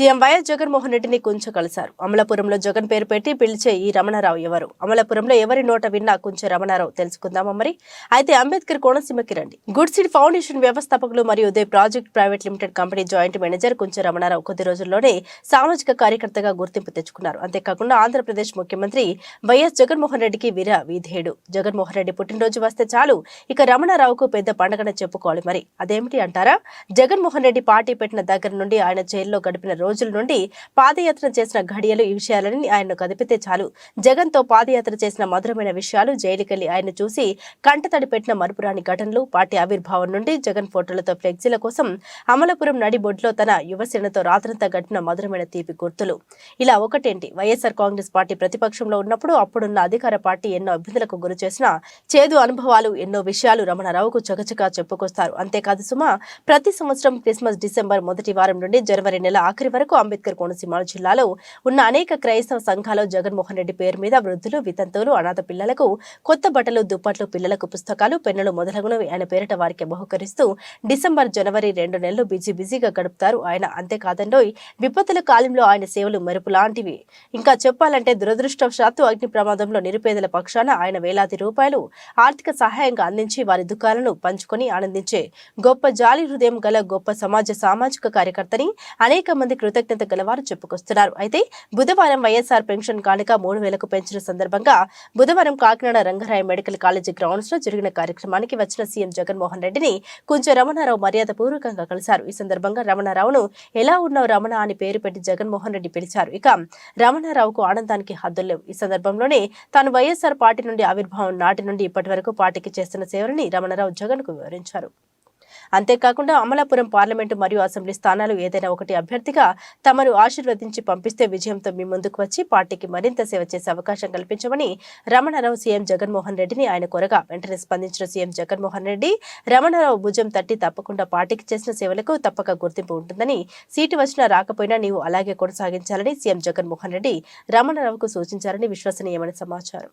CM YS Jaganmohan రెడ్డిని కుంచె కలిశారు. అమలాపురంలో జగన్ పేరు పెట్టి పిలిచే ఈ రమణారావు ఎవరు? అమలాపురంలో ఎవరి నోట విన్నా కుంచె రమణారావు తెలుసుకుందామా మరి? అయితే అంబేద్కర్ కోనసీమకి రండి. గుడ్ సీడ్ ఫౌండేషన్ వ్యవస్థాపకులు మరియు Uday project private limited company joint manager Kunche Ramana Rao కొద్ది రోజుల్లోనే సామాజిక కార్యకర్తగా గుర్తింపు తెచ్చుకున్నారు. అంతేకాకుండా ఆంధ్రప్రదేశ్ ముఖ్యమంత్రి వైఎస్ జగన్మోహన్ రెడ్డికి విధేయుడు. జగన్మోహన్ రెడ్డి పుట్టినరోజు వస్తే చాలు ఇక రమణారావుకు పెద్ద పండగనే చెప్పుకోవాలి. మరి అదేమిటి అంటారా? జగన్మోహన్ రెడ్డి పార్టీ పెట్టిన దగ్గర నుండి ఆయన జైల్లో గడిపిన రోజుల నుండి పాదయాత్ర చేసిన ఘడియలు ఈ విషయాలని ఆయన్ను కదిపితే చాలు. జగన్ తో పాదయాత్ర చేసిన మధురమైన విషయాలు, జైలుకెళ్లి ఆయన చూసి కంటతడి పెట్టిన మరుపురాని ఘటనలు, పార్టీ ఆవిర్భావం నుండి జగన్ ఫోటోలతో ఫ్లెక్సీల కోసం అమలాపురం నడిబొడ్లో తన యువసేనతో రాత్రంతా గడిపిన మధురమైన తీపి గుర్తులు. ఇలా ఒకటేంటి, వైఎస్ఆర్ కాంగ్రెస్ పార్టీ ప్రతిపక్షంలో ఉన్నప్పుడు అప్పుడున్న అధికార పార్టీ ఎన్నో ఇబ్బందులకు గురి చేసిన చేదు అనుభవాలు, ఎన్నో విషయాలు రమణారావుకు చకచకా చెప్పుకొస్తారు. అంతేకాదు సుమా, ప్రతి సంవత్సరం క్రిస్మస్ డిసెంబర్ మొదటి వారం నుండి జనవరి నెల ఆఖరి వరకు అంబేద్కర్ కోనసీమ జిల్లాలో ఉన్న అనేక క్రైస్తవ సంఘాలు జగన్మోహన్ రెడ్డి పేరు మీద వృద్ధులు, వితంతువులు, అనాథ పిల్లలకు కొత్త బట్టలు, దుప్పట్లు, పిల్లలకు పుస్తకాలు, పెన్నులు మొదలగునవి ఆయన పేరిట వారికి బహుకరిస్తూ డిసెంబర్ జనవరి 2 నెలలు బిజీగా గడుపుతారు ఆయన. అంతేకాదండోయ్, విపత్తుల కాలంలో ఆయన సేవలు మెరుపు లాంటివి. ఇంకా చెప్పాలంటే దురదృష్టవశాత్తు అగ్ని ప్రమాదంలో నిరుపేదల పక్షాన ఆయన వేలాది రూపాయలు ఆర్థిక సహాయంగా అందించి వారి దుఃఖాలను పంచుకొని ఆనందించే గొప్ప జాలి హృదయం గల గొప్ప సామాజిక కార్యకర్తని అనేక మంది కృతజ్ఞత గలవారు చెప్పుకొస్తున్నారు. అయితే బుధవారం వైఎస్ఆర్ పెన్షన్ కానుక 3,000కు పెంచిన సందర్భంగా బుధవారం Kakinada Rangaraya medical college grounds లో జరిగిన కార్యక్రమానికి వచ్చిన సీఎం జగన్మోహన్ రెడ్డిని కుంచె రమణారావు మర్యాద పూర్వకంగా కలిశారు. ఈ సందర్భంగా రమణారావును ఎలా ఉన్నావు రమణ అని పేరు పెట్టి జగన్మోహన్ రెడ్డి పిలిచారు. ఇక రమణారావుకు ఆనందానికి హద్దులేవు. ఈ సందర్భంలోనే తాను వైఎస్ఆర్ పార్టీ నుండి ఆవిర్భావం నాటి నుండి ఇప్పటి వరకు పార్టీకి చేస్తున్న సేవలని రమణారావు జగన్ కు వివరించారు. అంతేకాకుండా అమలాపురం పార్లమెంటు మరియు అసెంబ్లీ స్థానాలు ఏదైనా ఒకటి అభ్యర్థిగా తమను ఆశీర్వదించి పంపిస్తే విజయంతో మీ ముందుకు వచ్చి పార్టీకి మరింత సేవ చేసే అవకాశం కల్పించమని రమణారావు సీఎం జగన్మోహన్ రెడ్డిని ఆయన కోరగా వెంటనే స్పందించిన సీఎం జగన్మోహన్ రెడ్డి రమణారావు భుజం తట్టి తప్పకుండా పార్టీకి చేసిన సేవలకు తప్పక గుర్తింపు ఉంటుందని, సీటు వచ్చినా రాకపోయినా నీవు అలాగే కొనసాగించాలని సీఎం జగన్మోహన్ రెడ్డి రమణారావుకు సూచించారని విశ్వసనీయమైన సమాచారం.